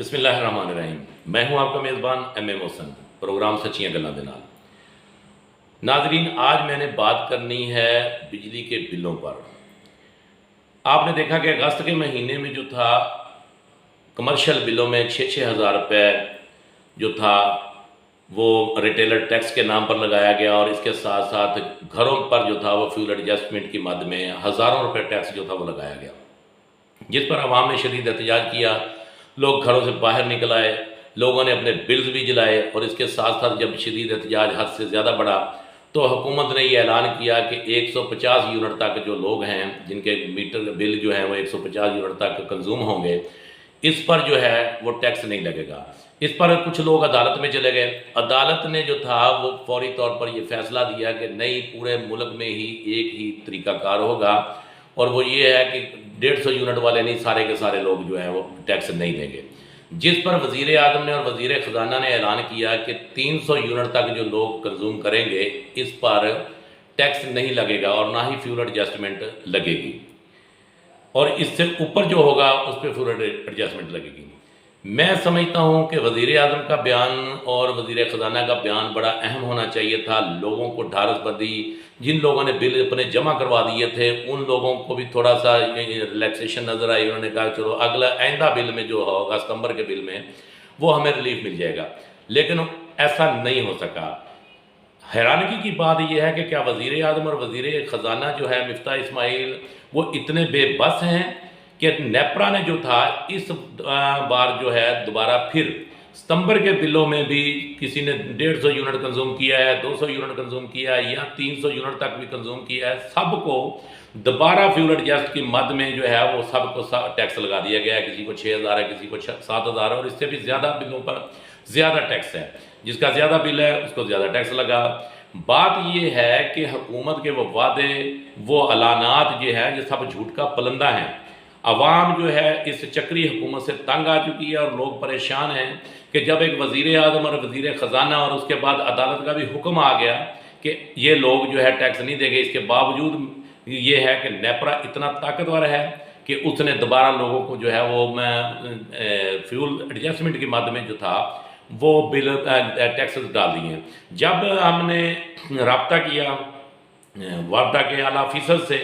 बिस्मिल्लाहिर्रहमानिर्रहीम। मैं हूं आपका मेज़बान एम ए मोहसन, प्रोग्राम सच्चियां गल्लां दे नाल। नाज़रीन, आज मैंने बात करनी है बिजली के बिलों पर। आपने देखा कि अगस्त के महीने में जो था कमर्शियल बिलों में 6-6 हज़ार रुपये जो था वो रिटेलर टैक्स के नाम पर लगाया गया, और इसके साथ साथ घरों पर जो था वो फ्यूल एडजस्टमेंट की मद में हज़ारों रुपये टैक्स जो था वो लगाया गया, जिस पर आवाम ने शदीद एहतजाज किया। लोग घरों से बाहर निकल आए, लोगों ने अपने बिल्स भी जलाए, और इसके साथ साथ जब शदीद एहतजाज हद से ज़्यादा बढ़ा तो हुकूमत ने यह ऐलान किया कि 150 यूनिट तक जो लोग हैं जिनके मीटर बिल जो है वो 150 यूनिट तक कंज्यूम होंगे, इस पर जो है वो टैक्स नहीं लगेगा। इस पर कुछ लोग अदालत में चले गए। अदालत ने जो था वो फौरी तौर पर यह फैसला दिया कि नहीं, पूरे मुल्क में ही एक ही तरीक़ाकार होगा, और वो ये है कि 150 यूनिट वाले नहीं, सारे के सारे लोग जो हैं वो टैक्स नहीं देंगे। जिस पर वज़ीर आज़म ने और वज़ीर ख़जाना ने ऐलान किया कि 300 यूनिट तक जो लोग कंज्यूम करेंगे इस पर टैक्स नहीं लगेगा और ना ही फ्यूल एडजस्टमेंट लगेगी, और इससे ऊपर जो होगा उस पर फ्यूल एडजस्टमेंट लगेगी। मैं समझता हूँ कि वज़ीर आज़म का बयान और वज़ीर ख़जाना का बयान बड़ा अहम होना चाहिए था। लोगों को ढारस बंदी, जिन लोगों ने बिल अपने जमा करवा दिए थे उन लोगों को भी थोड़ा सा रिलैक्सेशन नज़र आई। उन्होंने कहा चलो अगला आइंदा बिल में जो होगा सितंबर के बिल में वो हमें रिलीफ मिल जाएगा, लेकिन ऐसा नहीं हो सका। हैरानगी की बात यह है कि क्या वज़ीर आज़म और वज़ीर ख़जाना जो है मिफ्ता इस्माइल वो इतने बेबस हैं कि नेपरा ने जो था इस बार जो है दोबारा फिर सितंबर के बिलों में भी किसी ने 150 यूनिट कंज्यूम किया है, 200 यूनिट कंज्यूम किया है या 300 यूनिट तक भी कंज्यूम किया है, सबको दोबारा फ्यूल एडजस्ट की मद में जो है वो सबको टैक्स लगा दिया गया है। किसी को 6,000 है, किसी को 7,000 है, और इससे भी ज़्यादा बिलों पर ज़्यादा टैक्स है। जिसका ज़्यादा बिल है उसको ज़्यादा टैक्स लगा। बात ये है कि हुकूमत के वो वादे, वो ऐलानात जो है ये सब झूठ का पलंदा है। अवाम जो है इस चक्री हुकूमत से तंग आ चुकी है, और लोग परेशान हैं कि जब एक वज़ीर आज़म और वज़ीर ख़जाना और उसके बाद अदालत का भी हुक्म आ गया कि ये लोग जो है टैक्स नहीं देंगे, इसके बावजूद ये है कि नेपरा इतना ताकतवर है कि उसने दोबारा लोगों को जो है वो फ्यूल एडजस्टमेंट की मद में जो था वो बिल टैक्सेस डाल दिए हैं। जब हमने रब्ता किया वापडा के आला ऑफिसर से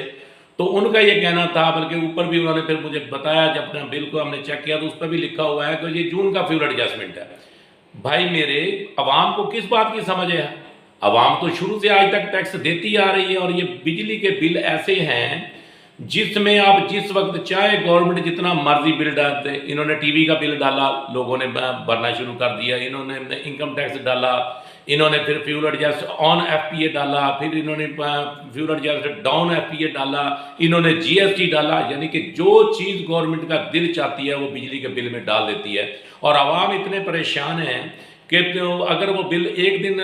तो उनका ये कहना था, बल्कि ऊपर भी उन्होंने फिर मुझे बताया जब अपने बिल को हमने चेक किया तो उस पर भी लिखा हुआ है कि ये जून का फ्यूल एडजस्टमेंट है। भाई मेरे, अवाम को किस बात की समझ है? अवाम तो शुरू से आज तक टैक्स देती आ रही है, और ये बिजली के बिल ऐसे हैं जिसमें आप जिस वक्त चाहे गवर्नमेंट जितना मर्जी बिल डाल दे। इन्होंने टीवी का बिल डाला, लोगों ने भरना शुरू कर दिया, इन्होंने इनकम टैक्स डाला, इन्होंने फिर फ्यूल एडजस्ट ऑन एफपीए डाला, फिर इन्होंने फ्यूल एडजस्ट डाउन एफपीए डाला, इन्होंने जीएसटी डाला। यानी कि जो चीज़ गवर्नमेंट का दिल चाहती है वो बिजली के बिल में डाल देती है, और आवाम इतने परेशान हैं कि अगर वो बिल एक दिन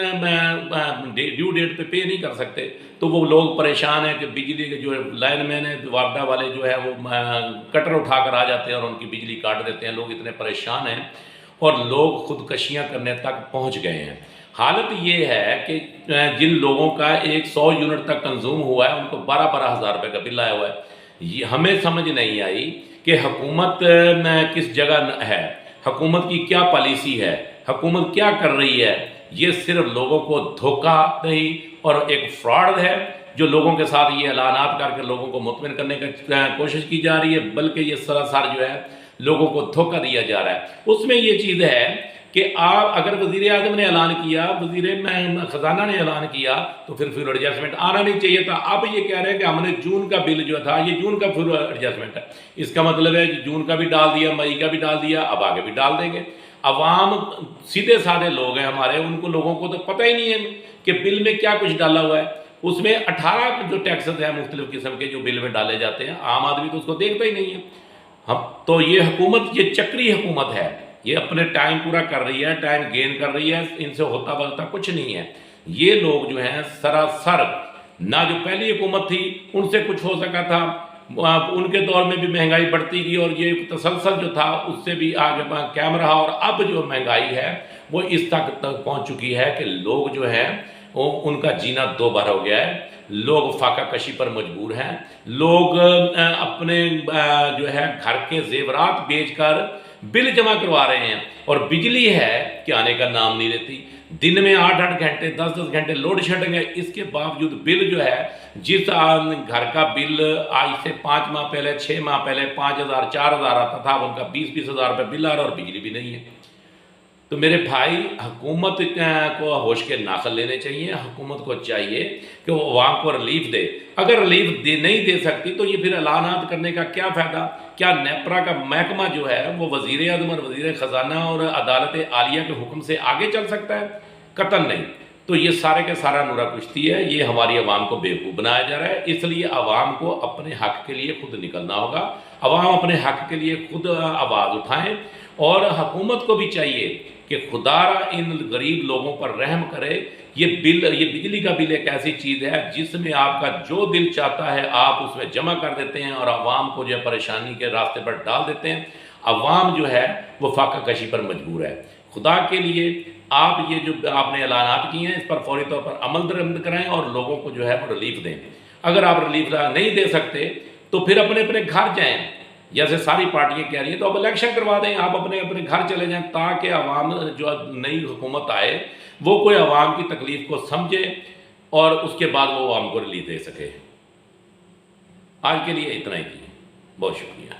ड्यू डेट पे नहीं कर सकते तो वो लोग परेशान हैं कि बिजली के जो लाइनमैन है वापडा वाले जो है वो कटर उठा कर आ जाते हैं और उनकी बिजली काट देते हैं। लोग इतने परेशान हैं और लोग खुदकशियाँ करने तक पहुँच गए हैं। हालत ये है कि जिन लोगों का 100 यूनिट तक कंज्यूम हुआ है उनको 12-12 हज़ार रुपये का बिल आया हुआ है। ये हमें समझ नहीं आई कि हुकूमत किस जगह है, हुकूमत की क्या पॉलिसी है, हुकूमत क्या कर रही है। ये सिर्फ लोगों को धोखा नहीं और एक फ्रॉड है जो लोगों के साथ ये ऐलानात करके लोगों को मुतमिन करने की कोशिश की जा रही है, बल्कि ये सरासर जो है लोगों को धोखा दिया जा रहा है। उसमें ये चीज़ है कि आप अगर वज़ीर आज़म ने ऐलान किया, वज़ीर ख़जाना ने ऐलान किया, तो फिर फ्यूल एडजस्टमेंट आना नहीं चाहिए था। अब ये कह रहे हैं कि हमने जून का बिल जो था ये जून का फ्यूल एडजस्टमेंट है। इसका मतलब है कि जून का भी डाल दिया, मई का भी डाल दिया, अब आगे भी डाल देंगे। अवाम सीधे साधे लोग हैं हमारे, उनको लोगों को तो पता ही नहीं है कि बिल में क्या कुछ डाला हुआ है। उसमें 18 जो टैक्सेस हैं मुख्तलिफ किस्म के जो बिल में डाले जाते हैं, आम आदमी तो उसको देखता ही नहीं है। हम तो ये हुकूमत ये चक्री हुकूमत है, ये अपने टाइम पूरा कर रही है, टाइम गेन कर रही है, इनसे होता बनता कुछ नहीं है। ये लोग जो हैं सरासर ना जो पहली हुकूमत थी उनसे कुछ हो सका था, उनके दौर में भी महंगाई बढ़ती गई और ये तसलसल जो था उससे भी आगे कायम रहा, और अब जो महंगाई है वो इस तक पहुंच चुकी है कि लोग जो है वो उनका जीना दो बार हो गया है। लोग फाका कशी पर मजबूर हैं, लोग अपने जो है घर के जेवरात बेचकर बिल जमा करवा रहे हैं, और बिजली है कि आने का नाम नहीं लेती। दिन में 8-8 घंटे 10-10 घंटे लोड शेडिंग है, इसके बावजूद बिल जो है, जिस घर का बिल आज से 5 माह पहले 6 माह पहले 5,000 4,000 आता था, उनका 20-20 हज़ार रुपये बिल आ रहा और बिजली भी नहीं है। तो मेरे भाई, हुकूमत को होश के नाखल लेने चाहिए। हुकूमत को चाहिए कि वो अवाम को रिलीफ दे। अगर रिलीफ नहीं दे सकती तो ये फिर ऐलानात करने का क्या फ़ायदा? क्या नेपरा का महकमा जो है वो वज़ीर आज़म और वज़ीर ख़जाना और अदालत आलिया के हुक्म से आगे चल सकता है? कतई नहीं। तो ये सारे के सारा नूरा कुश्ती है, ये हमारी आवाम को बेवकूफ़ बनाया जा रहा है। इसलिए आवाम को अपने हक़ के लिए खुद निकलना होगा। आवाम अपने हक़ के लिए खुद आवाज़ उठाएं, और हुकूमत को भी चाहिए कि खुदारा इन गरीब लोगों पर रहम करे। ये बिजली का बिल एक ऐसी चीज़ है जिसमें आपका जो दिल चाहता है आप उसमें जमा कर देते हैं और आवाम को जो है परेशानी के रास्ते पर डाल देते हैं। आवाम जो है वो फाका कशी पर मजबूर है। खुदा के लिए आप ये जो आपने ऐलानात किए हैं इस पर फौरी तौर पर अमल दरआमद कराएं और लोगों को जो है वो रिलीफ दें। अगर आप रिलीफ नहीं दे सकते तो फिर अपने अपने घर जाएं, जैसे सारी पार्टियां कह रही हैं, तो अब इलेक्शन करवा दें, आप अपने अपने घर चले जाएं, ताकि आवाम जो नई हुकूमत आए वो कोई आवाम की तकलीफ को समझे और उसके बाद वो आवाम को रिलीफ दे सके। आज के लिए इतना ही। बहुत शुक्रिया।